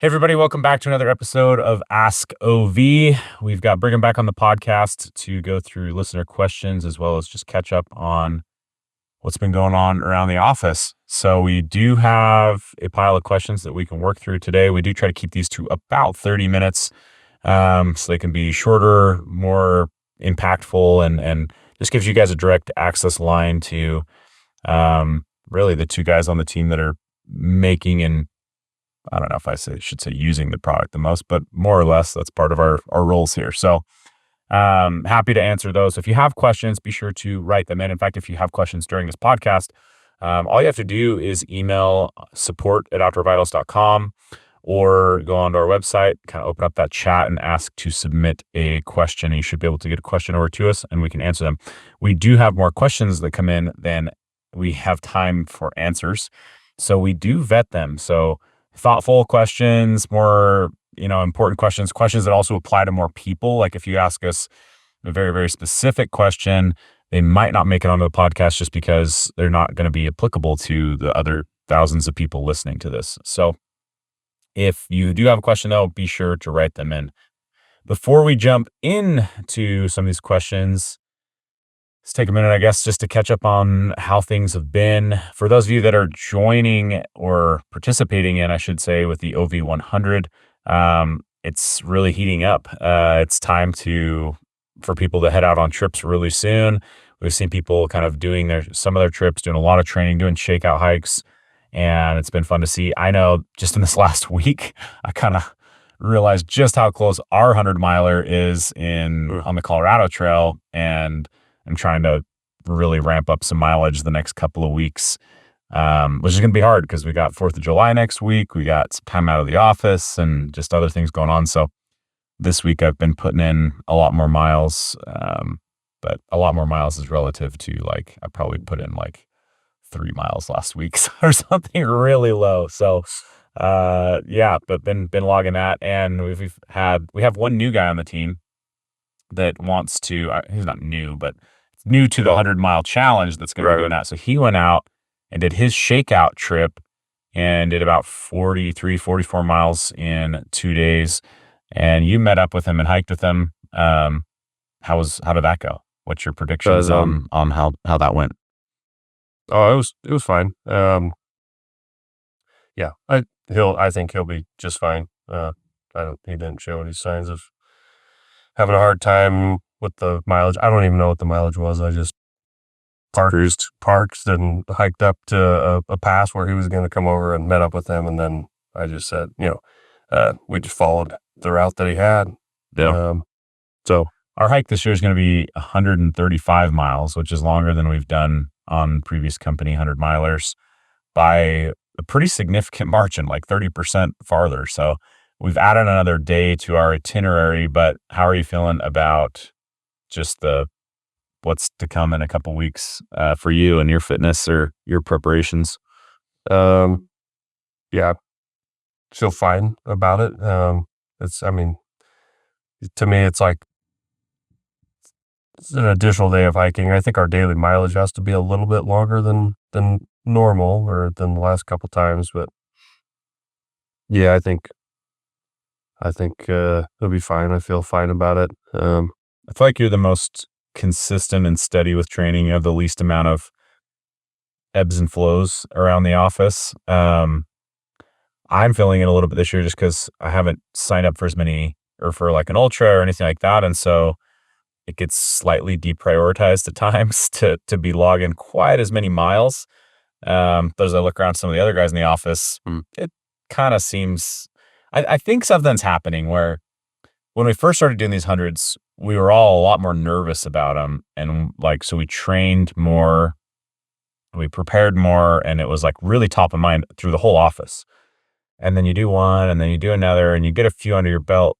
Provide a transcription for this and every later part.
Hey, everybody, welcome back to another episode of Ask OV. We've got Brigham back on the podcast to go through listener questions as well as just catch up on what's been going on around the office. So we do have a pile of questions that we can work through today. We do try to keep these to about 30 minutes so they can be shorter, more impactful, and just gives you guys a direct access line to really the two guys on the team that are making and I don't know if should say using the product the most, but more or less that's part of our roles here. So happy to answer those. If you have questions, be sure to write them in. In fact, if you have questions during this podcast, all you have to do is email support@outdoorvitals.com or go onto our website, kind of open up that chat and ask to submit a question. You should be able to get a question over to us and we can answer them. We do have more questions that come in than we have time for answers. So we do vet them. So thoughtful questions, more, important questions that also apply to more people. Like if you ask us a very, very specific question, they might not make it onto the podcast just because they're not going to be applicable to the other thousands of people listening to this. So if you do have a question though, be sure to write them in. Before we jump into some of these questions, let's take a minute, I guess, just to catch up on how things have been. For those of you that are joining or participating in, I should say, with the OV100, it's really heating up. It's time for people to head out on trips really soon. We've seen people kind of doing some of their trips, doing a lot of training, doing shakeout hikes, and it's been fun to see. I know just in this last week, I kind of realized just how close our 100-miler is on the Colorado Trail, and I'm trying to really ramp up some mileage the next couple of weeks, which is going to be hard because we got 4th of July next week. We got some time out of the office and just other things going on. So this week I've been putting in a lot more miles, but a lot more miles is relative to I probably put in 3 miles last week or something really low. So but been logging that, and we have one new guy on the team that wants to. He's not new, but new to the 100-mile challenge that's going to be doing that. So he went out and did his shakeout trip and did about 44 miles in 2 days. And you met up with him and hiked with him. How did that go? What's your predictions on how that went? Oh, it was fine. I think he'll be just fine. He didn't show any signs of having a hard time with the mileage. I don't even know what the mileage was. I just parked and hiked up to a pass where he was going to come over and met up with him. And then I just said, we just followed the route that he had. Yeah. So our hike this year is going to be 135 miles, which is longer than we've done on previous company 100-milers by a pretty significant margin, 30% farther. So we've added another day to our itinerary, but how are you feeling about just what's to come in a couple weeks for you and your fitness or your preparations? Feel fine about it. To me, it's an additional day of hiking. I think our daily mileage has to be a little bit longer than normal or than the last couple times, but yeah, I think it'll be fine. I feel fine about it. I feel like you're the most consistent and steady with training. You have the least amount of ebbs and flows around the office. I'm feeling it a little bit this year just because I haven't signed up for as many or for an ultra or anything like that. And so it gets slightly deprioritized at times to be logging quite as many miles. As I look around some of the other guys in the office, it kind of seems, I think something's happening where when we first started doing these hundreds, we were all a lot more nervous about them. And so we trained more, we prepared more, and it was really top of mind through the whole office. And then you do one and then you do another and you get a few under your belt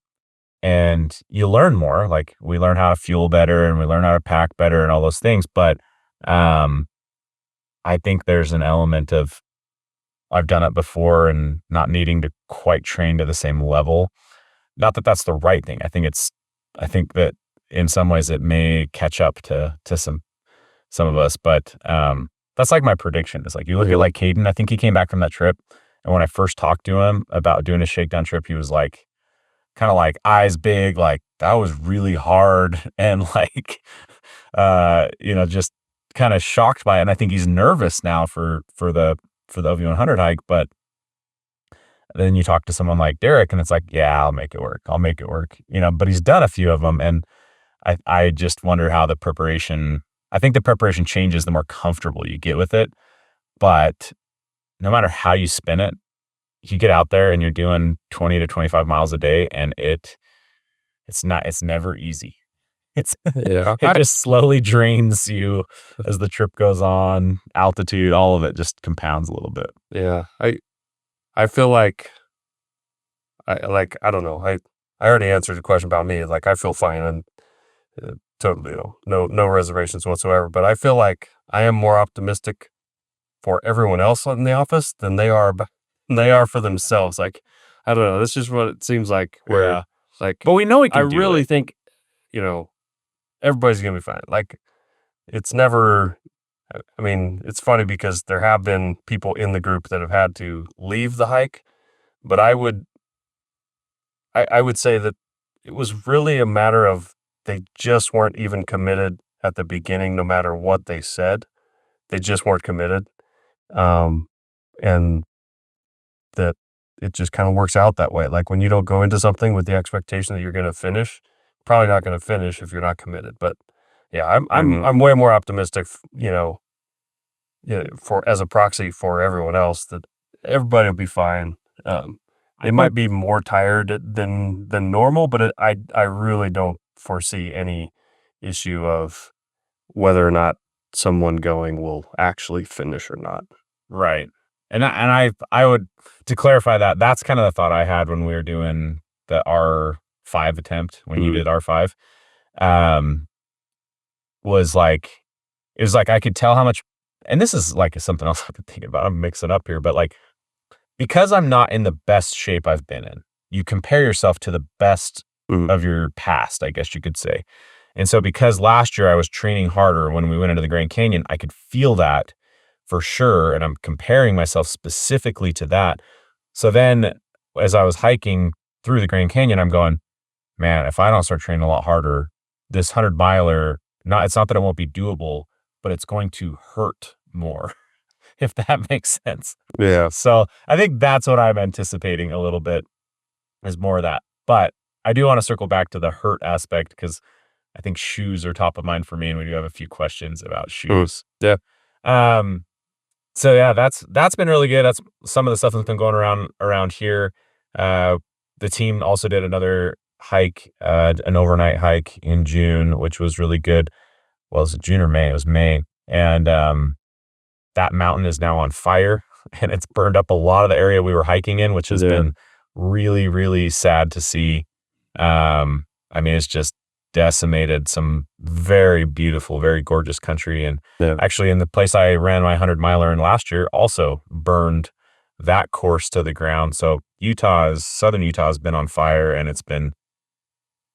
and you learn more. We learn how to fuel better and we learn how to pack better and all those things. But I think there's an element of I've done it before and not needing to quite train to the same level. Not that that's the right thing. I think that in some ways it may catch up to some of us, but that's my prediction. It's you look at Caden, I think he came back from that trip And when I first talked to him about doing a shakedown trip, he was like, kind of like eyes big, like that was really hard. And like, just kind of shocked by it. And I think he's nervous now for the OV100 hike. But then you talk to someone like Derek and it's like, yeah, I'll make it work. I'll make it work, but he's done a few of them. And I just wonder how I think the preparation changes the more comfortable you get with it. But no matter how you spin it, you get out there and you're doing 20 to 25 miles a day and it's never easy. It just slowly drains you as the trip goes on, altitude, all of it just compounds a little bit. Yeah. I feel like I don't know. I already answered the question about me. Like I feel fine and totally, no reservations whatsoever. But I feel like I am more optimistic for everyone else in the office than they are for themselves. Like, I don't know. That's just what it seems like. Where, like, but we know we can. I really think, everybody's gonna be fine. Like, it's never. I mean, it's funny because there have been people in the group that have had to leave the hike, but I would say that it was really a matter of they just weren't even committed at the beginning, no matter what they said. They just weren't committed. And that it just kind of works out that way. Like when you don't go into something with the expectation that you're going to finish, probably not going to finish if you're not committed. But yeah, I'm way more optimistic, for as a proxy for everyone else that everybody will be fine. They might be more tired than normal, but I really don't foresee any issue of whether or not someone going will actually finish or not. Right. And I would, to clarify that's kind of the thought I had when we were doing the R5 attempt, when you did R5, was like, it was like, I could tell how much, and this is like something else I've been thinking about, I'm mixing up here, but like, because I'm not in the best shape I've been in, you compare yourself to the best of your past, I guess you could say. And so because last year I was training harder when we went into the Grand Canyon, I could feel that for sure. And I'm comparing myself specifically to that. So then as I was hiking through the Grand Canyon, I'm going, man, if I don't start training a lot harder, this 100 miler, it's not that it won't be doable, but it's going to hurt more, if that makes sense. Yeah. So I think that's what I'm anticipating a little bit, is more of that. But I do want to circle back to the hurt aspect, because I think shoes are top of mind for me, and we do have a few questions about shoes. Yeah. So yeah, that's been really good. That's some of the stuff that's been going around here. The team also did another hike, an overnight hike in June, which was really good. Well, was it June or May? It was May. And that mountain is now on fire, and it's burned up a lot of the area we were hiking in, which has been really, really sad to see. I mean, it's just decimated some very beautiful, very gorgeous country. And actually, in the place I ran my 100 miler in last year, also burned that course to the ground. So southern Utah has been on fire, and it's been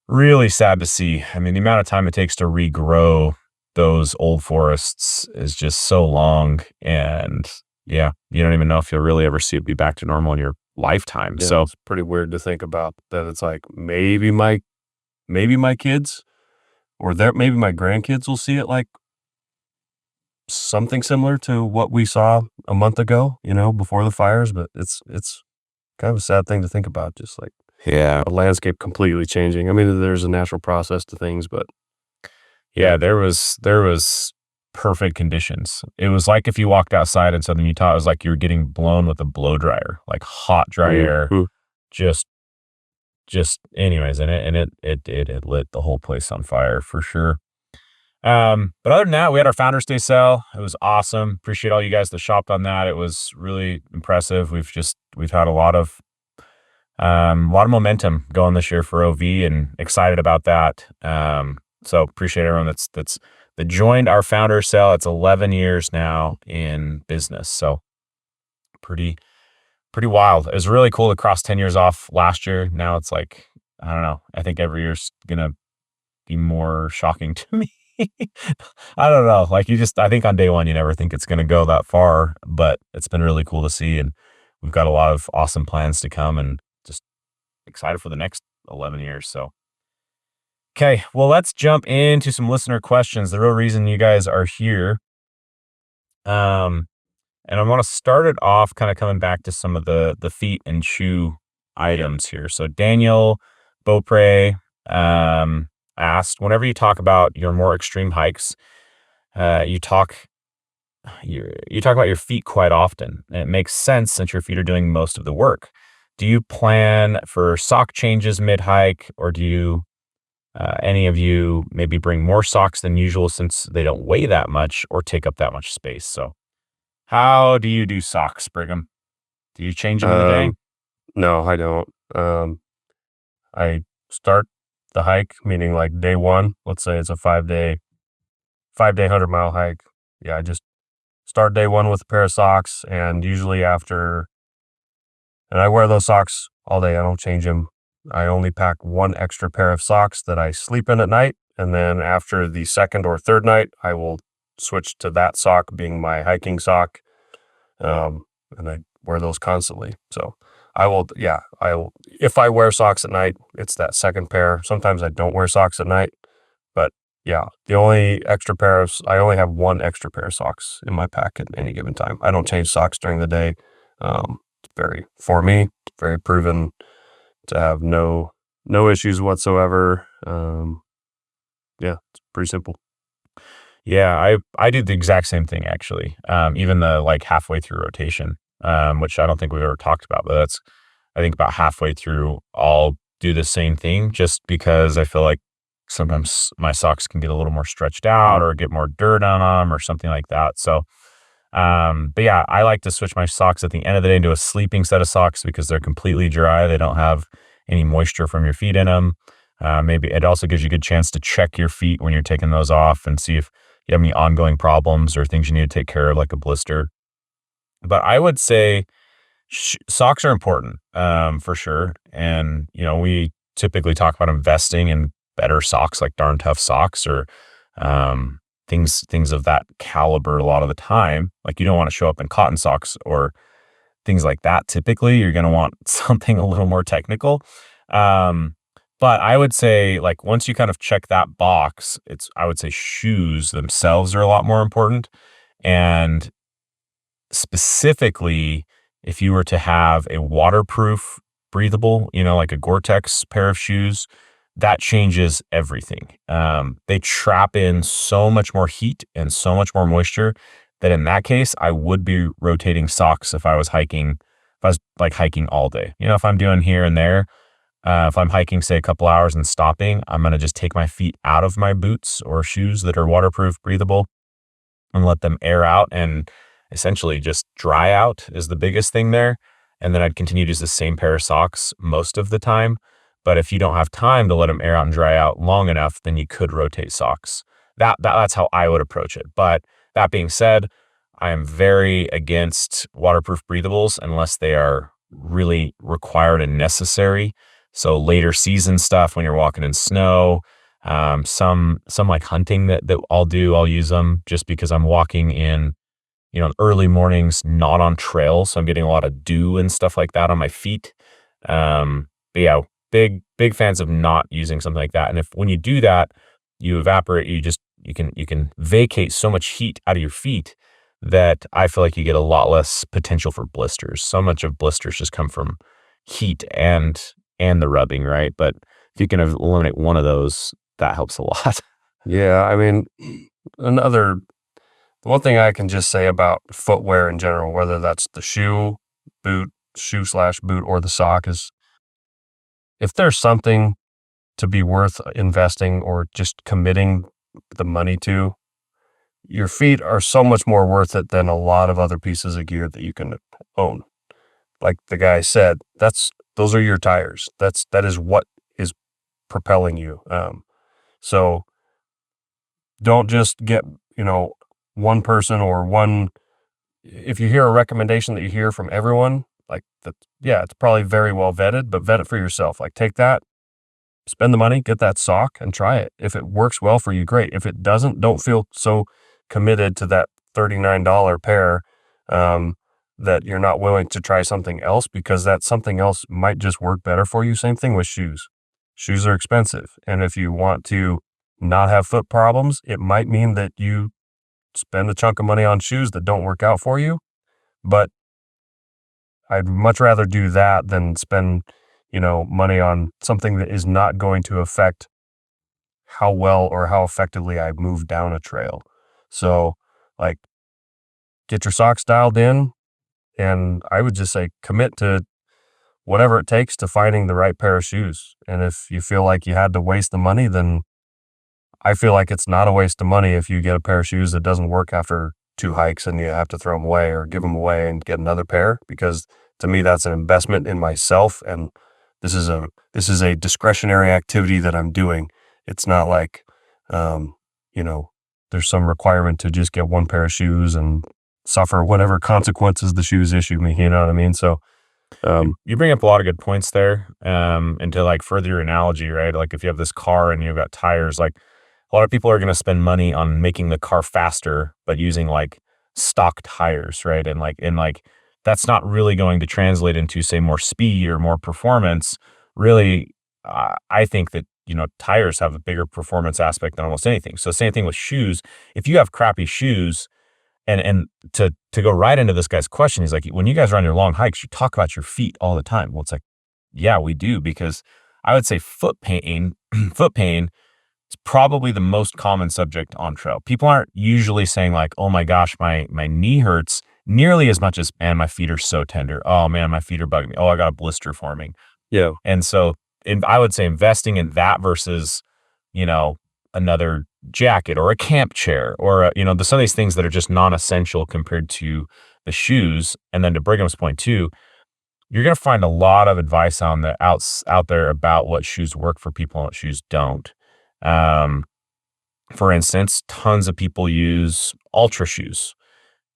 really sad to see. I mean, the amount of time it takes to regrow those old forests is just so long. And yeah, you don't even know if you'll really ever see it be back to normal in your lifetime. Yeah, so it's pretty weird to think about that. It's like maybe my kids or maybe my grandkids will see it like something similar to what we saw a month ago, before the fires. But it's kind of a sad thing to think about, just like a landscape completely changing. I mean, there's a natural process to things, but there was perfect conditions. It was like if you walked outside in southern Utah, it was like you were getting blown with a blow dryer, like hot, dry air, just anyways. And it lit the whole place on fire for sure. But other than that, we had our Founders Day sale. It was awesome. Appreciate all you guys that shopped on that. It was really impressive. We've had a lot of momentum going this year for OV, and excited about that. So appreciate everyone that joined our founder sale. It's 11 years now in business. So pretty wild. It was really cool to cross 10 years off last year. Now it's like, I don't know. I think every year's going to be more shocking to me. I don't know. Like I think on day one, you never think it's going to go that far, but it's been really cool to see. And we've got a lot of awesome plans to come and just excited for the next 11 years. So, okay, well, let's jump into some listener questions. The real reason you guys are here. And I want to start it off kind of coming back to some of the feet and shoe items here. So Daniel Beaupre asked, whenever you talk about your more extreme hikes, you talk about your feet quite often. And it makes sense since your feet are doing most of the work. Do you plan for sock changes mid-hike, or do you any of you maybe bring more socks than usual since they don't weigh that much or take up that much space? So how do you do socks, Brigham? Do you change them in the day? No, I don't. I start the hike, meaning like day one. Let's say it's a 5-day 100-mile hike. Yeah, I just start day one with a pair of socks, and usually and I wear those socks all day. I don't change them. I only pack one extra pair of socks that I sleep in at night, and then after the second or third night, I will switch to that sock being my hiking sock, and I wear those constantly. So I will, if I wear socks at night, it's that second pair. Sometimes I don't wear socks at night, but yeah, I only have one extra pair of socks in my pack at any given time. I don't change socks during the day. For me, very proven to have no issues whatsoever. It's pretty simple. Yeah, I do the exact same thing actually. Even the like halfway through rotation, which I don't think we've ever talked about, but I think about halfway through, I'll do the same thing just because I feel like sometimes my socks can get a little more stretched out or get more dirt on them or something like that. So, but yeah, I like to switch my socks at the end of the day into a sleeping set of socks because they're completely dry. They don't have any moisture from your feet in them. Maybe it also gives you a good chance to check your feet when you're taking those off and see if you have any ongoing problems or things you need to take care of, like a blister. But I would say socks are important, for sure. And, we typically talk about investing in better socks, like Darn Tough socks or things of that caliber a lot of the time. Like you don't want to show up in cotton socks or things like that. Typically, you're going to want something a little more technical. But I would say, like, once you kind of check that box, I would say shoes themselves are a lot more important. And specifically, if you were to have a waterproof, breathable, like a Gore-Tex pair of shoes, that changes everything. They trap in so much more heat and so much more moisture that in that case, I would be rotating socks if I was like hiking all day. If I'm doing here and there, if I'm hiking, say, a couple hours and stopping, I'm going to just take my feet out of my boots or shoes that are waterproof, breathable, and let them air out and essentially just dry out is the biggest thing there. And then I'd continue to use the same pair of socks most of the time. But if you don't have time to let them air out and dry out long enough, then you could rotate socks. That's how I would approach it. But that being said, I am very against waterproof breathables unless they are really required and necessary. So later season stuff when you're walking in snow, some like hunting that I'll use them just because I'm walking in, early mornings, not on trails. So I'm getting a lot of dew and stuff like that on my feet. But yeah, big fans of not using something like that. And when you do that, you evaporate, you can vacate so much heat out of your feet that I feel like you get a lot less potential for blisters. So much of blisters just come from heat and the rubbing, right? But if you can eliminate one of those, that helps a lot. Yeah, I mean, the one thing I can just say about footwear in general, whether that's the shoe slash boot, or the sock, is if there's something to be worth investing or just committing the money to, your feet are so much more worth it than a lot of other pieces of gear that you can own. Like the guy said, those are your tires. That is what is propelling you. So don't just get, one person or one, if you hear a recommendation that you hear from everyone, like that, yeah, it's probably very well vetted, but vet it for yourself. Like take that, spend the money, get that sock and try it. If it works well for you, great. If it doesn't, don't feel so committed to that $39 pair. that you're not willing to try something else because that something else might just work better for you. Same thing with shoes. Shoes are expensive. And if you want to not have foot problems, it might mean that you spend a chunk of money on shoes that don't work out for you. But I'd much rather do that than spend, money on something that is not going to affect how well or how effectively I move down a trail. So, like, get your socks dialed in, and I would just say commit to whatever it takes to finding the right pair of shoes. And if you feel like you had to waste the money, then I feel like it's not a waste of money if you get a pair of shoes that doesn't work after 2 hikes and you have to throw them away or give them away and get another pair, because to me that's an investment in myself, and this is a discretionary activity that I'm doing. It's not like there's some requirement to just get one pair of shoes and suffer whatever consequences the shoes issue me, you know what I mean? So you bring up a lot of good points there. And to like further your analogy, right? Like if you have this car and you've got tires, like a lot of people are going to spend money on making the car faster, but using like stock tires, right? And that's not really going to translate into, say, more speed or more performance. Really, I think that, tires have a bigger performance aspect than almost anything. So same thing with shoes. If you have crappy shoes, and to go right into this guy's question, he's like, when you guys are on your long hikes, you talk about your feet all the time. Well, it's like, yeah, we do, because I would say foot pain is probably the most common subject on trail. People aren't usually saying like, oh my gosh, my knee hurts nearly as much as, man, my feet are so tender. Oh man, my feet are bugging me. Oh, I got a blister forming. yeah, And so I would say investing in that versus, another jacket or a camp chair or, some of these things that are just non-essential compared to the shoes. And then to Brigham's point too, you're going to find a lot of advice out there about what shoes work for people and what shoes don't. For instance, tons of people use ultra shoes,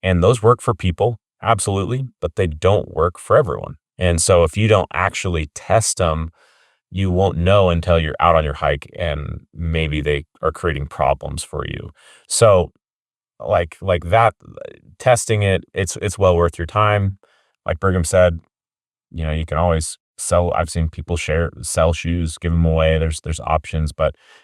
and those work for people, absolutely, but they don't work for everyone. And so if you don't actually test them, you won't know until you're out on your hike and maybe they are creating problems for you. So like that, testing it's well worth your time. Like Brigham said, you can always sell. I've seen people sell shoes, give them away. There's options,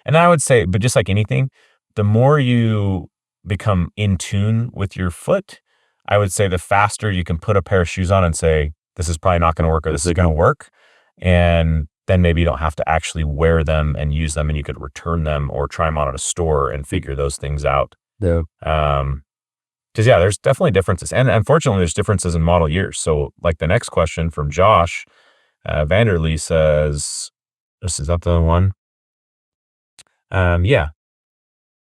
and I would say, but just like anything, the more you become in tune with your foot, I would say the faster you can put a pair of shoes on and say, this is probably not going to work or this is going to work. And then maybe you don't have to actually wear them and use them, and you could return them or try them out at a store and figure those things out. yeah. Because there's definitely differences. And unfortunately, there's differences in model years. So like the next question from Josh Vanderlee says, is that the one? Yeah.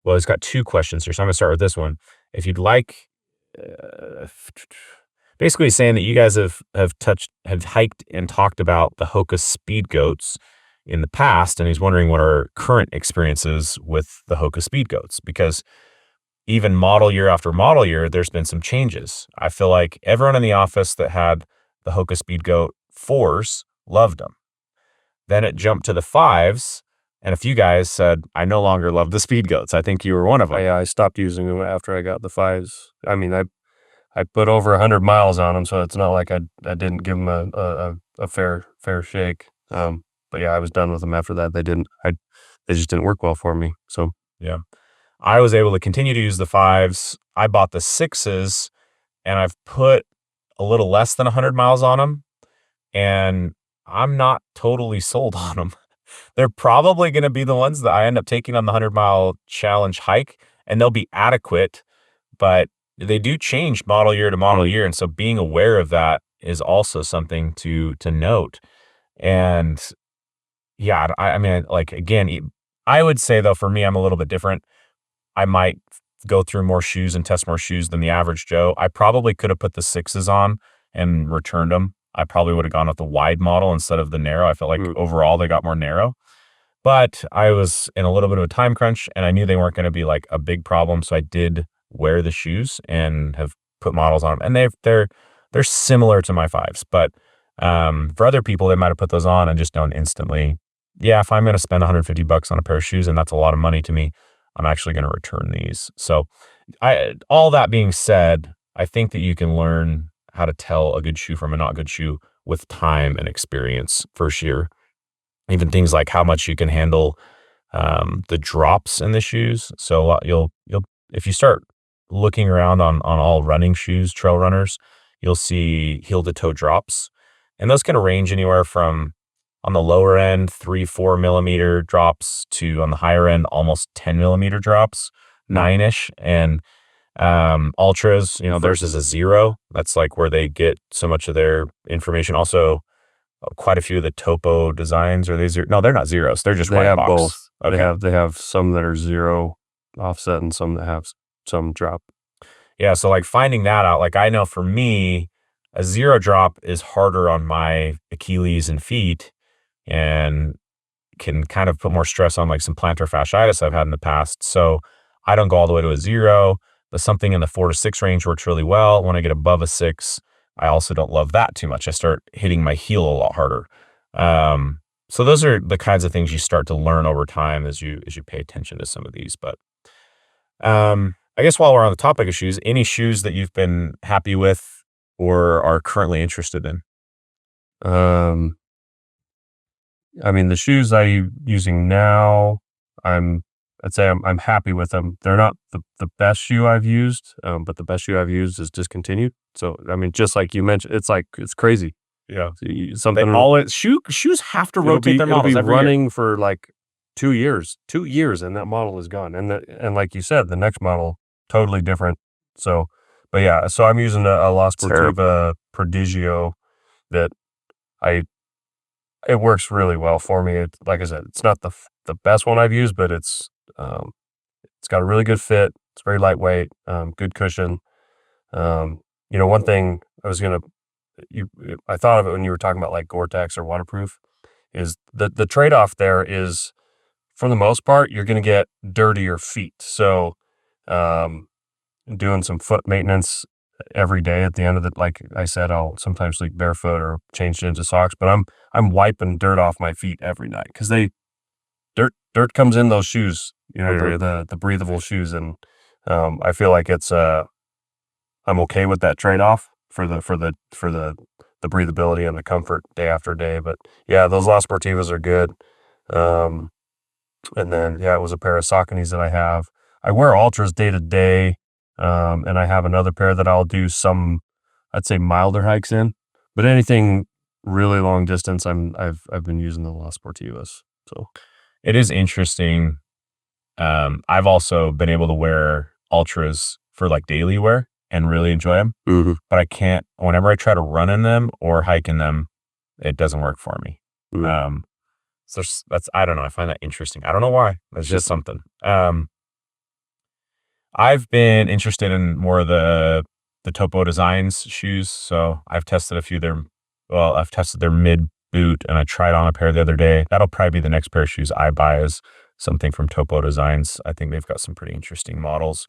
Well, he's got 2 questions here, so I'm going to start with this one. If you'd like, basically saying that you guys have hiked and talked about the Hocus Speedgoats in the past, and he's wondering what our current experiences with the Hocus Speedgoats, because even model year after model year, there's been some changes. I feel like everyone in the office that had the Hocus Speedgoat 4s loved them. Then it jumped to the 5s, and a few guys said, I no longer love the Speedgoats. I think you were one of them. I stopped using them after I got the 5s. I mean, I put over 100 miles on them, so it's not like I didn't give them a fair shake. But yeah, I was done with them after that. They just didn't work well for me. So yeah, I was able to continue to use the 5s. I bought the 6s, and I've put a little less than 100 miles on them, and I'm not totally sold on them. They're probably going to be the ones that I end up taking on the 100-mile challenge hike, and they'll be adequate, but they do change model year to model year. And so being aware of that is also something to note. And yeah, I mean, like, again, I would say though, for me, I'm a little bit different. I might go through more shoes and test more shoes than the average Joe. I probably could have put the 6s on and returned them. I probably would have gone with the wide model instead of the narrow. I felt like overall they got more narrow, but I was in a little bit of a time crunch and I knew they weren't going to be like a big problem. So I did wear the shoes and have put models on them, and they're similar to my 5s, but for other people, they might have put those on and just known instantly, yeah, if I'm going to spend $150 on a pair of shoes, and that's a lot of money to me, I'm actually going to return these. So all that being said, I think that you can learn how to tell a good shoe from a not good shoe with time and experience for sure. Even things like how much you can handle the drops in the shoes. So you'll if you start looking around on all running shoes, trail runners, you'll see heel to toe drops, and those can range anywhere from on the lower end 3-4 millimeter drops to on the higher end almost 10 millimeter drops, 9ish, and ultras. You know, theirs is a 0. That's like where they get so much of their information. Also, quite a few of the Topo designs are these. No, they're not zeros. They're just They white have box. both. Okay. They have some that are 0 offset and some that have some drop. Yeah, so like finding that out, like I know for me, a 0 drop is harder on my Achilles and feet and can kind of put more stress on like some plantar fasciitis I've had in the past. So I don't go all the way to a 0, but something in the 4 to 6 range works really well. When I get above a 6, I also don't love that too much. I start hitting my heel a lot harder. So those are the kinds of things you start to learn over time as you pay attention to some of these. But I guess while we're on the topic of shoes, any shoes that you've been happy with or are currently interested in? I mean, the shoes I'm using now, I'd say I'm happy with them. They're not the best shoe I've used, but the best shoe I've used is discontinued. So, I mean, just like you mentioned, it's crazy. Yeah. Something Shoes have to rotate their models it'll be every year. running for like 2 years, and that model is gone. And like you said, the next model, totally different. So, but yeah, so I'm using a La Sportiva Prodigio that it works really well for me. Like I said, it's not the best one I've used, but it's got a really good fit. It's very lightweight, good cushion. One thing I thought of it when you were talking about like Gore-Tex or waterproof is the trade-off there is, for the most part, you're going to get dirtier feet. So, doing some foot maintenance every day at the end of the, like I said, I'll sometimes sleep barefoot or change into socks, but I'm wiping dirt off my feet every night because dirt comes in those shoes, the breathable shoes, and I feel like it's I'm okay with that trade off for the breathability and the comfort day after day. But yeah, those La Sportivas are good. And then yeah, it was a pair of Sauconys that I have. I wear Ultras day to day. And I have another pair that I'll do some, I'd say, milder hikes in, but anything really long distance, I've been using the La Sportivas. So it is interesting. I've also been able to wear Ultras for like daily wear and really enjoy them, but I can't, whenever I try to run in them or hike in them, it doesn't work for me. So I don't know. I find that interesting. I don't know why. That's just something. I've been interested in more of the Topo Designs shoes. So I've tested a few of their, I've tested their mid boot and I tried on a pair the other day. That'll probably be the next pair of shoes I buy, is something from Topo Designs. I think they've got some pretty interesting models.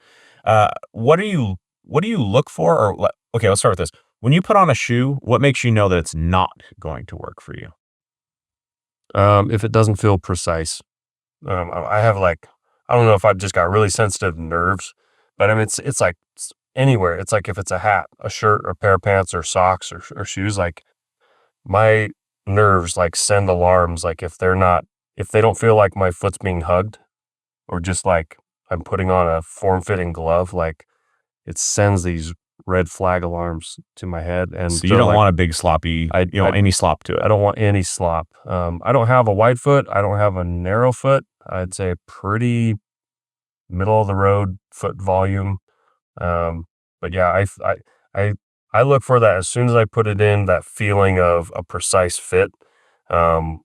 What do you look for? Or okay, let's start with this. When you put on a shoe, what makes you know that it's not going to work for you? If it doesn't feel precise. I have like, I don't know if I've just got really sensitive nerves, but I mean, it's like anywhere. It's like if it's a hat, a shirt, or a pair of pants, or socks, or shoes, like my nerves like send alarms. Like if they don't feel like my foot's being hugged, or just like I'm putting on a form-fitting glove, like it sends these red flag alarms to my head. And so you don't want a big sloppy, any slop to it. I don't want any slop. I don't have a wide foot. I don't have a narrow foot. I'd say pretty middle of the road foot volume. But yeah, I look for that as soon as I put it in, that feeling of a precise fit,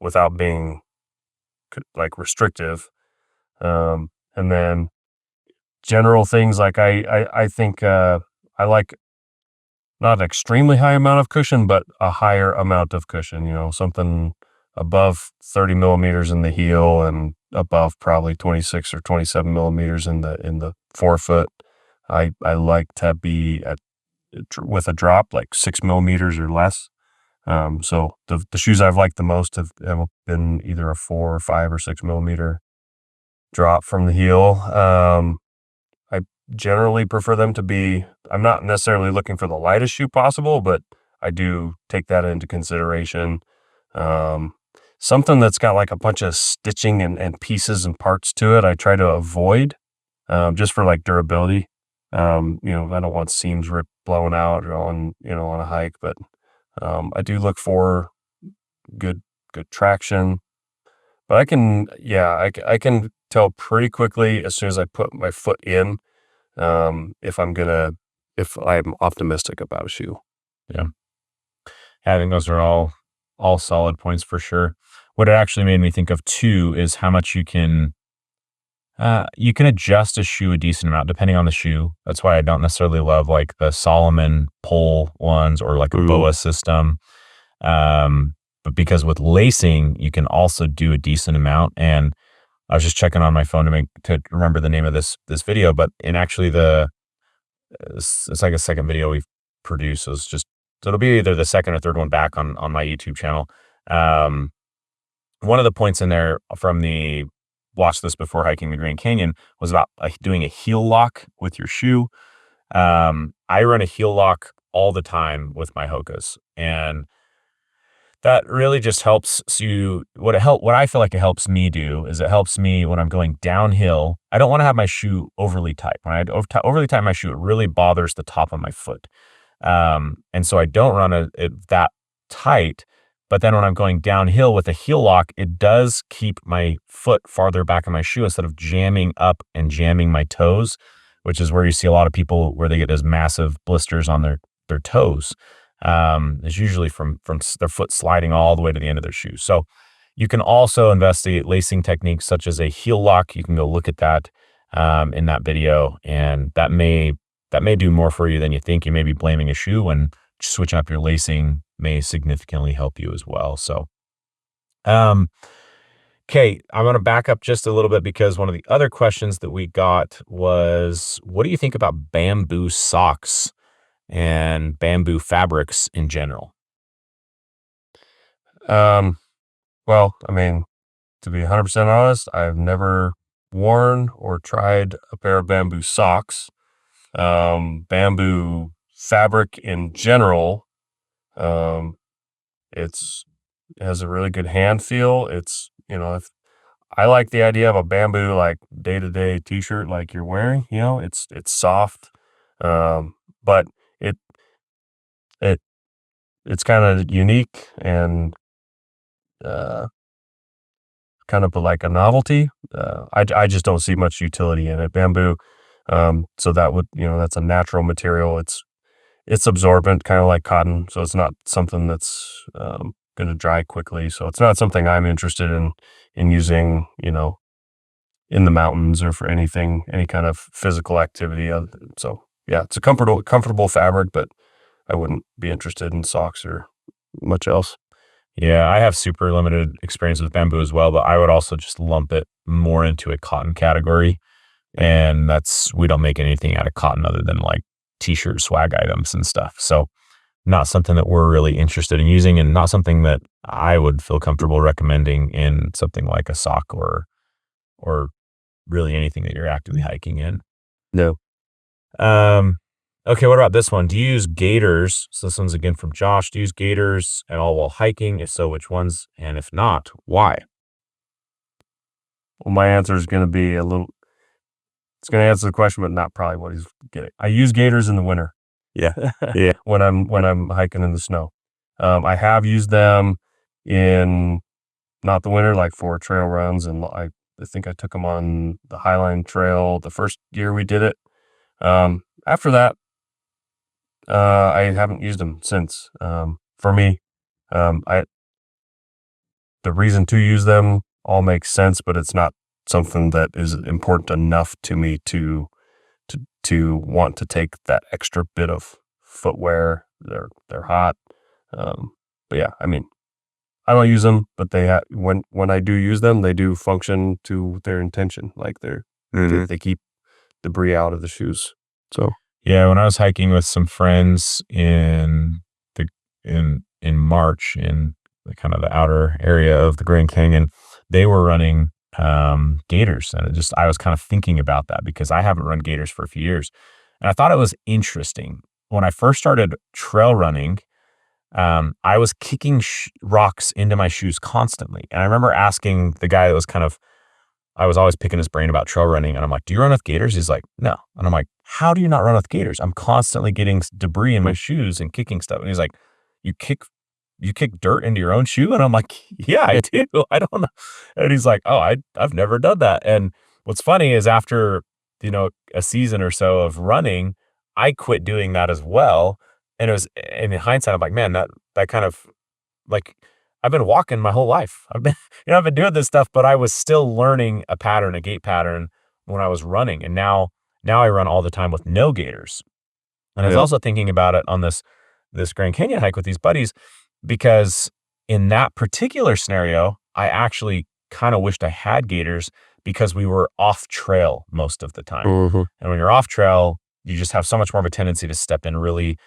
without being like restrictive. And then general things like I think I like not an extremely high amount of cushion, but a higher amount of cushion, something above 30 millimeters in the heel and above probably 26 or 27 millimeters in the forefoot. I like to be with a drop like 6 millimeters or less. So the shoes I've liked the most have been either a 4 or 5 or 6 millimeter drop from the heel. I generally prefer them to be I'm not necessarily looking for the lightest shoe possible, but I do take that into consideration. Something that's got like a bunch of stitching and pieces and parts to it, I try to avoid, just for like durability. I don't want seams blown out on a hike, but I do look for good traction. But I can tell pretty quickly as soon as I put my foot in, if I'm optimistic about a shoe. Yeah. I think those are all solid points for sure. What it actually made me think of too is how much you can adjust a shoe a decent amount depending on the shoe. That's why I don't necessarily love like the Solomon pole ones or like a BOA system. But because with lacing, you can also do a decent amount. And I was just checking on my phone to remember the name of this video, but in actually it's like a second video we've produced. So it'll be either the second or third one back on my YouTube channel. One of the points in there from the watch this before hiking the Grand Canyon was about doing a heel lock with your shoe. I run a heel lock all the time with my Hocus, and that really just helps you. What I feel like it helps me do is it helps me when I'm going downhill. I don't want to have my shoe overly tight. When I overly tight my shoe, it really bothers the top of my foot. And so I don't run it that tight. But then when I'm going downhill with a heel lock, it does keep my foot farther back in my shoe instead of jamming up and jamming my toes, which is where you see a lot of people where they get those massive blisters on their toes. It's usually from their foot sliding all the way to the end of their shoe. So you can also investigate lacing techniques such as a heel lock. You can go look at that in that video, and that may do more for you than you think. You may be blaming a shoe, and switching up your lacing may significantly help you as well. So, okay, I'm going to back up just a little bit because one of the other questions that we got was, what do you think about bamboo socks and bamboo fabrics in general? Well, I mean, to be 100% honest, I've never worn or tried a pair of bamboo socks. Bamboo fabric in general, it has a really good hand feel. It's, if I like the idea of a bamboo like day-to-day t-shirt like you're wearing, it's soft. But it's kind of unique and kind of like a novelty. I just don't see much utility in it. Bamboo, so that would, that's a natural material. It's absorbent, kind of like cotton, so it's not something that's going to dry quickly. So it's not something I'm interested in using, in the mountains or for any kind of physical activity. So yeah, it's a comfortable fabric, but I wouldn't be interested in socks or much else. Yeah, I have super limited experience with bamboo as well, but I would also just lump it more into a cotton category. And we don't make anything out of cotton other than like t-shirt swag items and stuff. So not something that we're really interested in using, and not something that I would feel comfortable recommending in something like a sock or really anything that you're actively hiking in. No. Okay, what about this one? Do you use gaiters? So this one's again from Josh. Do you use gaiters at all while hiking? If so, which ones? And if not, why? Well, my answer is going to be it's going to answer the question, but not probably what he's getting. I use gaiters in the winter. Yeah. Yeah. when I'm hiking in the snow. I have used them in not the winter, like for trail runs. And I think I took them on the Highline Trail the first year we did it. After that, I haven't used them since. For me, the reason to use them all makes sense, but it's not something that is important enough to me to want to take that extra bit of footwear. They're hot. But yeah, I mean, I don't use them, but when I do use them, they do function to their intention. Like they keep debris out of the shoes. So yeah, when I was hiking with some friends in March in the kind of the outer area of the Grand Canyon, they were running gaiters, and I was kind of thinking about that because I haven't run gaiters for a few years. And I thought it was interesting. When I first started trail running, I was kicking rocks into my shoes constantly. And I remember asking the guy that was I was always picking his brain about trail running. And I'm like, do you run with gaiters? He's like, no. And I'm like, how do you not run with gaiters? I'm constantly getting debris in my shoes and kicking stuff. And he's like, you kick dirt into your own shoe? And I'm like, yeah, I do. I don't know. And he's like, oh, I've never done that. And what's funny is after, a season or so of running, I quit doing that as well. And and in hindsight, I'm like, man, that kind of like, I've been walking my whole life. I've been doing this stuff, but I was still learning a pattern, a gait pattern when I was running. And now I run all the time with no gaiters. And I was also thinking about it on this Grand Canyon hike with these buddies, because in that particular scenario, I actually kind of wished I had gaiters because we were off trail most of the time. And when you're off trail, you just have so much more of a tendency to step in really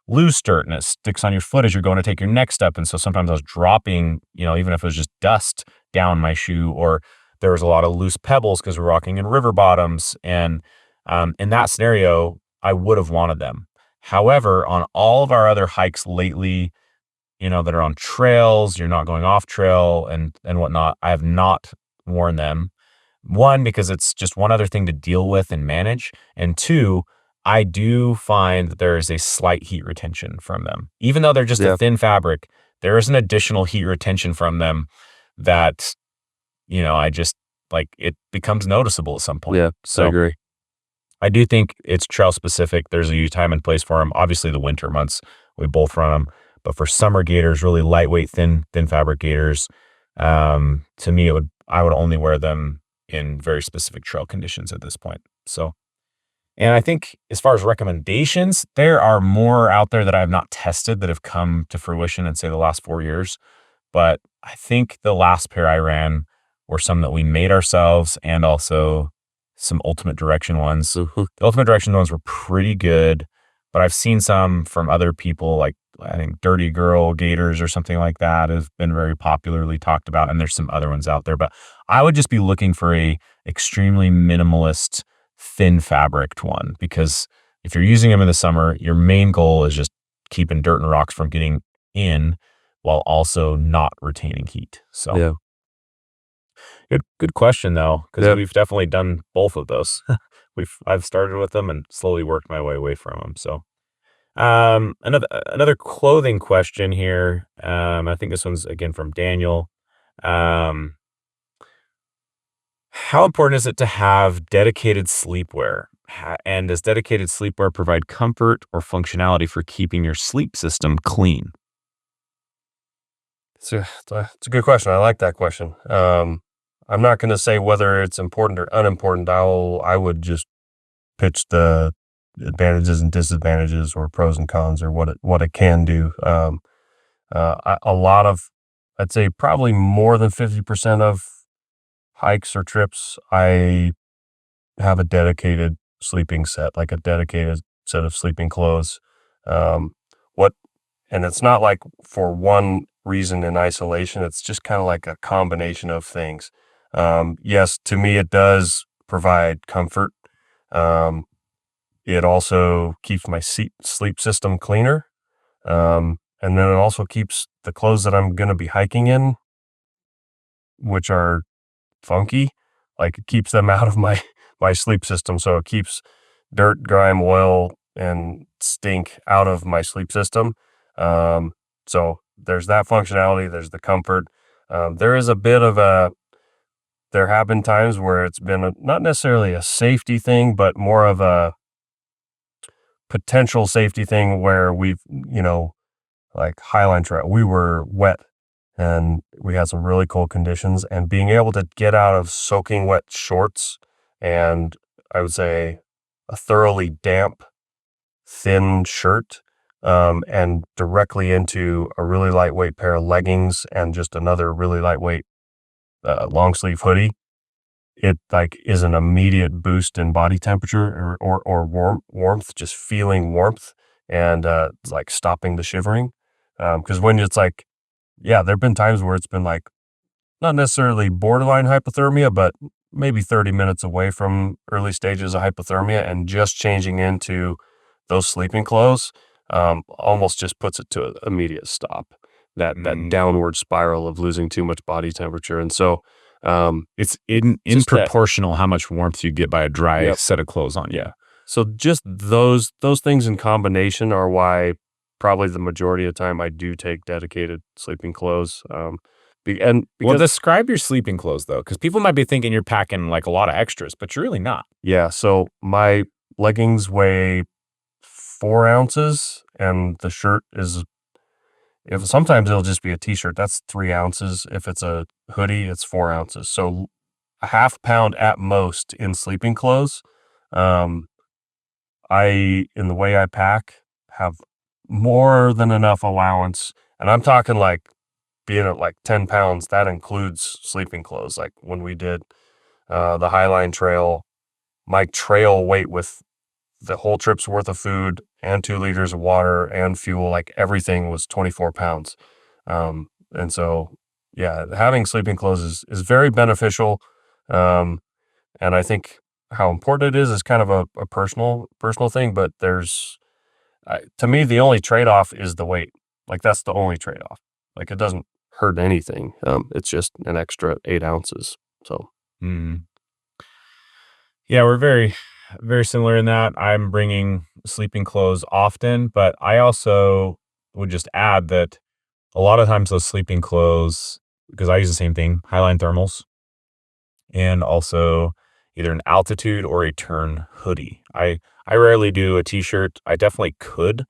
loose dirt, and it sticks on your foot as you're going to take your next step. And so sometimes I was dropping, even if it was just dust down my shoe, or there was a lot of loose pebbles because we're walking in river bottoms. And in that scenario, I would have wanted them. However, on all of our other hikes lately, that are on trails, you're not going off trail and whatnot, I have not worn them. One, because it's just one other thing to deal with and manage. And two, I do find that there is a slight heat retention from them. Even though they're just a thin fabric, there is an additional heat retention from them that, I just it becomes noticeable at some point. Yeah, so I agree. I do think it's trail specific. There's a time and place for them. Obviously, the winter months, we both run them. But for summer gaiters, really lightweight, thin fabric gaiters, to me, I would only wear them in very specific trail conditions at this point. So, and I think as far as recommendations, there are more out there that I have not tested that have come to fruition in, say, the last 4 years. But I think the last pair I ran were some that we made ourselves, and also some Ultimate Direction ones. The Ultimate Direction ones were pretty good, but I've seen some from other people, like I think Dirty Girl Gators or something like that have been very popularly talked about. And there's some other ones out there, but I would just be looking for a extremely minimalist, thin fabric one, because if you're using them in the summer, your main goal is just keeping dirt and rocks from getting in while also not retaining heat. So good question though, because we've definitely done both of those. I've started with them and slowly worked my way away from them. So another clothing question here. I think this one's again from Daniel. How important is it to have dedicated sleepwear? And does dedicated sleepwear provide comfort or functionality for keeping your sleep system clean? It's a good question. I like that question. I'm not going to say whether it's important or unimportant. I would just pitch the advantages and disadvantages, or pros and cons, or what it can do. I'd say probably more than 50% of hikes or trips, I have a dedicated sleeping set, like a dedicated set of sleeping clothes. And it's not like for one reason in isolation. It's just kind of like a combination of things. Yes, to me, it does provide comfort. It also keeps my sleep system cleaner. And then it also keeps the clothes that I'm going to be hiking in, which are funky, like it keeps them out of my sleep system. So it keeps dirt, grime, oil, and stink out of my sleep system. So there's that functionality. There's the comfort. There is a bit of there have been times where it's been not necessarily a safety thing, but more of a potential safety thing where we've, like Highline Trail, we were wet and we had some really cold conditions, and being able to get out of soaking wet shorts and I would say a thoroughly damp, thin shirt, and directly into a really lightweight pair of leggings and just another really lightweight long sleeve hoodie, it like is an immediate boost in body temperature or warmth, just feeling warmth, and like stopping the shivering. Because when it's like, yeah, there've been times where it's been like not necessarily borderline hypothermia, but maybe 30 minutes away from early stages of hypothermia, and just changing into those sleeping clothes almost just puts it to an immediate stop. That downward spiral of losing too much body temperature. And so it's in proportional how much warmth you get by a dry set of clothes on you. Yeah. So just those things in combination are why probably the majority of the time I do take dedicated sleeping clothes. Well, describe your sleeping clothes though, because people might be thinking you're packing like a lot of extras, but you're really not. Yeah. So my leggings weigh 4 ounces, and the shirt is, if sometimes it'll just be a t-shirt, that's 3 ounces. If it's a hoodie, it's 4 ounces. So a half pound at most in sleeping clothes. In the way I pack, have more than enough allowance. And I'm talking like being at like 10 pounds, that includes sleeping clothes. Like when we did the Highline Trail, my trail weight with the whole trip's worth of food and 2 liters of water and fuel, like everything was 24 pounds. And so, yeah, having sleeping clothes is very beneficial. And I think how important it is kind of a personal thing, but to me, the only trade-off is the weight. Like that's the only trade-off. Like it doesn't hurt anything. It's just an extra 8 ounces. So, yeah, we're very, very similar in that. I'm bringing sleeping clothes often, but I also would just add that a lot of times those sleeping clothes, because I use the same thing, Highline thermals, and also either an altitude or a turn hoodie. I rarely do a t-shirt. I definitely could,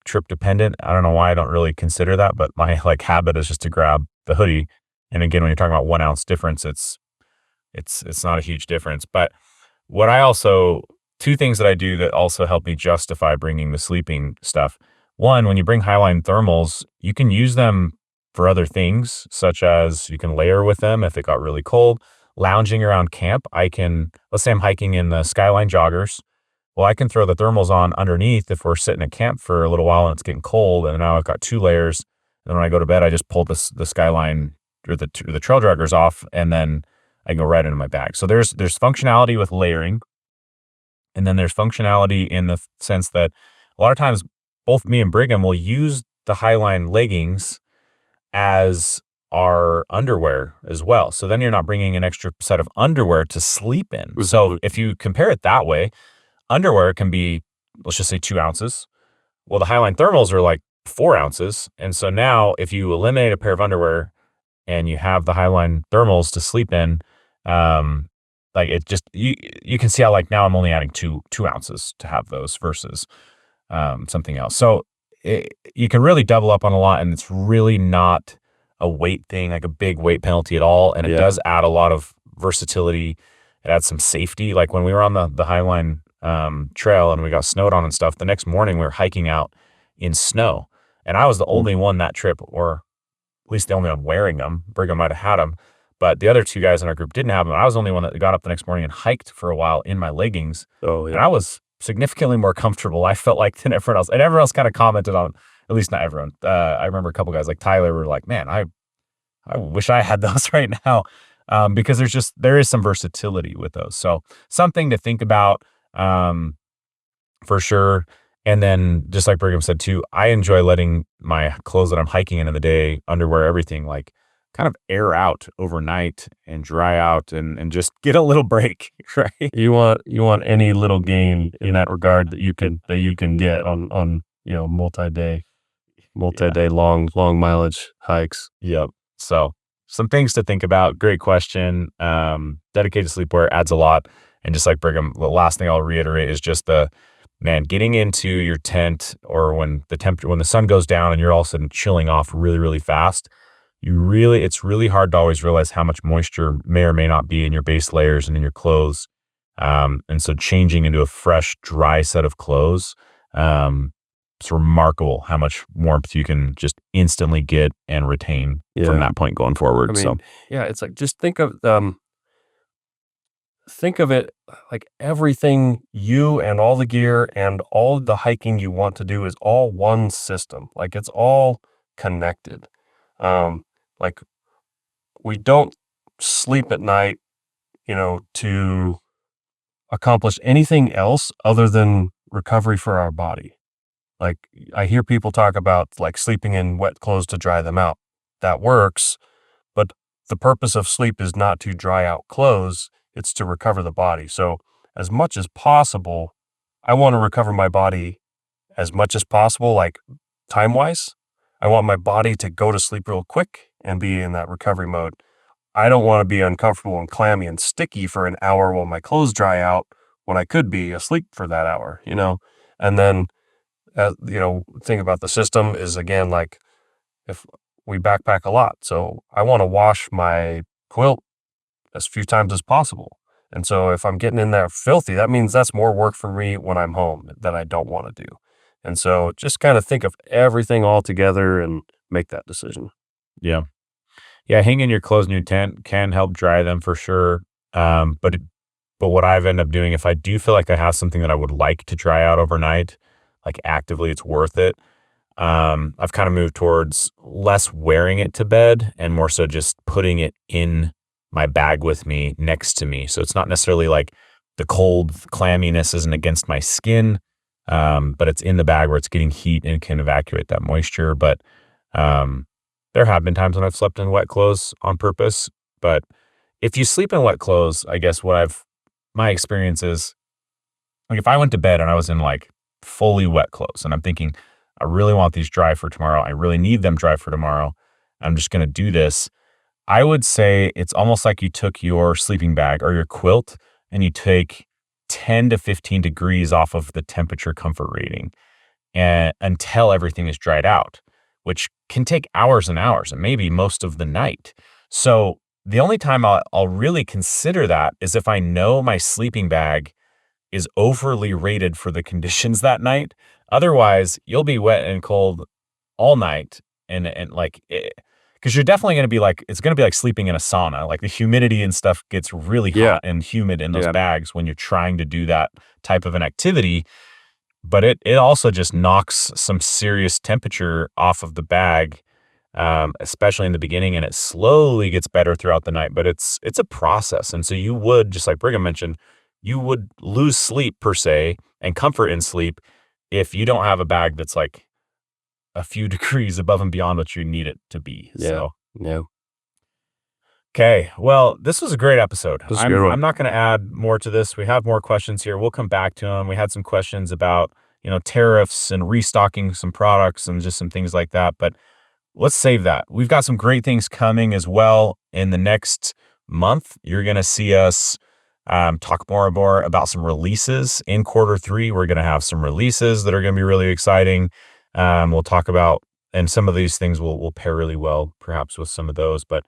trip dependent. I don't know why I don't really consider that, but my like habit is just to grab the hoodie. And again, when you're talking about 1 ounce difference, it's not a huge difference. But what I also, 2 things that I do that also help me justify bringing the sleeping stuff. One, when you bring Highline thermals, you can use them for other things, such as you can layer with them if it got really cold. Lounging around camp, let's say I'm hiking in the Skyline joggers. Well, I can throw the thermals on underneath if we're sitting at camp for a little while and it's getting cold, and now I've got 2 layers. And then when I go to bed, I just pull the Skyline or the trail joggers off, and then I can go right into my bag. So there's functionality with layering, and then there's functionality in the sense that a lot of times both me and Brigham will use the Highline leggings as our underwear as well. So then you're not bringing an extra set of underwear to sleep in. So if you compare it that way, underwear can be, let's just say 2 ounces. Well, the Highline thermals are like 4 ounces. And so now if you eliminate a pair of underwear and you have the Highline thermals to sleep in, like it just, you can see how like now I'm only adding 2 ounces to have those versus something else. So you can really double up on a lot, and it's really not a weight thing, like a big weight penalty at all. And it does add a lot of versatility. It adds some safety. Like when we were on the Highline trail and we got snowed on and stuff, the next morning we were hiking out in snow, and I was the only one that trip, or at least the only one wearing them. Brigham might have had them, but the other 2 guys in our group didn't have them. I was the only one that got up the next morning and hiked for a while in my leggings. And I was significantly more comfortable, I felt like, than everyone else. And everyone else kind of commented on, at least not everyone. I remember a couple guys like Tyler were like, man, I wish I had those right now. Because there is some versatility with those. So something to think about, for sure. And then just like Brigham said too, I enjoy letting my clothes that I'm hiking in the day, underwear, everything, like kind of air out overnight and dry out and just get a little break, right? You want any little gain in that regard that you can get on multi-day long mileage hikes. Yep. So some things to think about. Great question. Dedicated sleepwear adds a lot. And just like Brigham, the last thing I'll reiterate is just getting into your tent, or when the sun goes down and you're all of a sudden chilling off really, really fast, it's really hard to always realize how much moisture may or may not be in your base layers and in your clothes. And so changing into a fresh, dry set of clothes, it's remarkable how much warmth you can just instantly get and retain from that point going forward. It's like, just think of it like everything, you and all the gear and all the hiking you want to do is all one system. Like it's all connected. Like we don't sleep at night to accomplish anything else other than recovery for our body. Like, I hear people talk about like sleeping in wet clothes to dry them out. That works, but the purpose of sleep is not to dry out clothes, it's to recover the body. So as much as possible, I want to recover my body as much as possible, like time-wise. I want my body to go to sleep real quick and be in that recovery mode. I don't want to be uncomfortable and clammy and sticky for an hour while my clothes dry out when I could be asleep for that hour, And then, thing about the system is, again, like, if we backpack a lot, so I want to wash my quilt as few times as possible. And so if I'm getting in there filthy, that means that's more work for me when I'm home that I don't want to do. And so just kind of think of everything all together and make that decision. Yeah. Yeah, hanging your clothes in your tent can help dry them for sure. But what I've ended up doing, if I do feel like I have something that I would like to dry out overnight, like actively, it's worth it. I've kind of moved towards less wearing it to bed and more so just putting it in my bag with me next to me. So it's not necessarily like the cold clamminess isn't against my skin, but it's in the bag where it's getting heat and can evacuate that moisture. But there have been times when I've slept in wet clothes on purpose. But if you sleep in wet clothes, I guess my experience is, like, if I went to bed and I was in like fully wet clothes and I'm thinking, I really want these dry for tomorrow, I really need them dry for tomorrow, I'm just going to do this. I would say it's almost like you took your sleeping bag or your quilt and you take 10 to 15 degrees off of the temperature comfort rating and until everything is dried out, which can take hours and hours and maybe most of the night. So the only time I'll really consider that is if I know my sleeping bag is overly rated for the conditions that night. Otherwise, you'll be wet and cold all night and like, because you're definitely going to be like, it's going to be like sleeping in a sauna. Like the humidity and stuff gets really hot and humid in those bags when you're trying to do that type of an activity. But it also just knocks some serious temperature off of the bag, especially in the beginning, and it slowly gets better throughout the night. But it's a process. And so you would, just like Brigham mentioned, you would lose sleep per se and comfort in sleep if you don't have a bag that's like a few degrees above and beyond what you need it to be. Yeah. Okay. Well, this was a great episode. This is a good one. I'm not going to add more to this. We have more questions here. We'll come back to them. We had some questions about, tariffs and restocking some products and just some things like that. But let's save that. We've got some great things coming as well in the next month. You're going to see us talk more and more about some releases in Q3. We're going to have some releases that are going to be really exciting. We'll talk about, and some of these things will pair really well, perhaps with some of those. But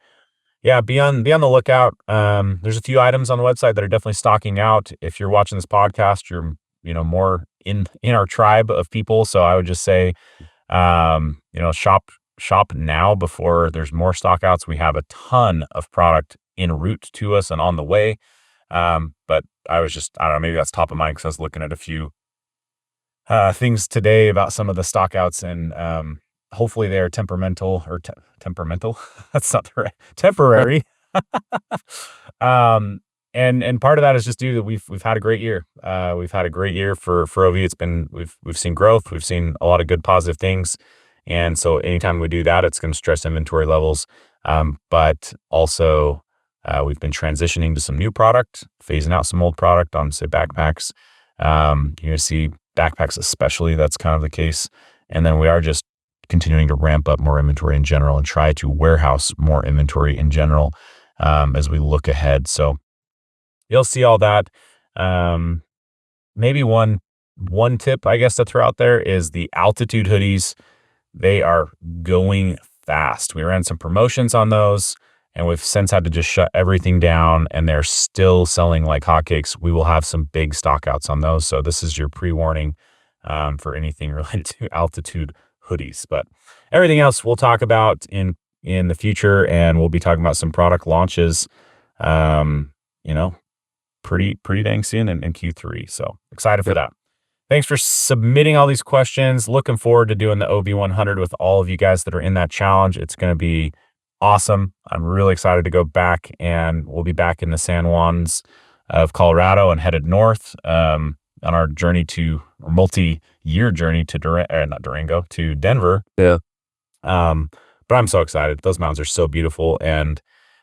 yeah, be on the lookout. There's a few items on the website that are definitely stocking out. If you're watching this podcast, you're more in our tribe of people. So I would just say, shop now before there's more stock outs. We have a ton of product en route to us and on the way. But I don't know, maybe that's top of mind because I was looking at a few things today about some of the stock outs, and hopefully they're temperamental. That's not the right, temporary. And part of that is just due that we've had a great year. We've had a great year for OV. It's been, we've seen growth. We've seen a lot of good positive things. And so anytime we do that, it's going to stress inventory levels. But also, we've been transitioning to some new product, phasing out some old product on, say, backpacks. You're going to see backpacks especially, that's kind of the case. And then we are just continuing to ramp up more inventory in general and try to warehouse more inventory in general as we look ahead. So you'll see all that. Maybe one tip, I guess, to throw out there is the altitude hoodies. They are going fast. We ran some promotions on those, and we've since had to just shut everything down, and they're still selling like hotcakes. We will have some big stock outs on those. So this is your pre-warning for anything related to altitude hoodies. But everything else we'll talk about in the future, and we'll be talking about some product launches, pretty dang soon in Q3. So excited for that. Thanks for submitting all these questions. Looking forward to doing the OV100 with all of you guys that are in that challenge. It's going to be awesome. I'm really excited to go back, and we'll be back in the San Juans of Colorado and headed north on our journey to multi-year journey to not Durango, to Denver. Yeah. But I'm so excited. Those mountains are so beautiful, and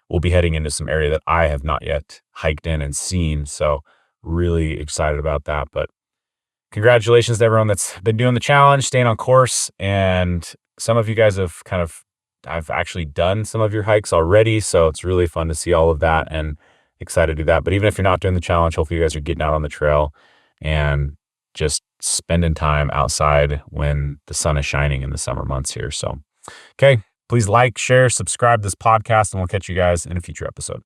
we'll be heading into some area that I have not yet hiked in and seen. So really excited about that. But congratulations to everyone that's been doing the challenge, staying on course. And some of you guys have I've actually done some of your hikes already. So it's really fun to see all of that and excited to do that. But even if you're not doing the challenge, hopefully you guys are getting out on the trail and just spending time outside when the sun is shining in the summer months here. So, okay. Please like, share, subscribe to this podcast, and we'll catch you guys in a future episode.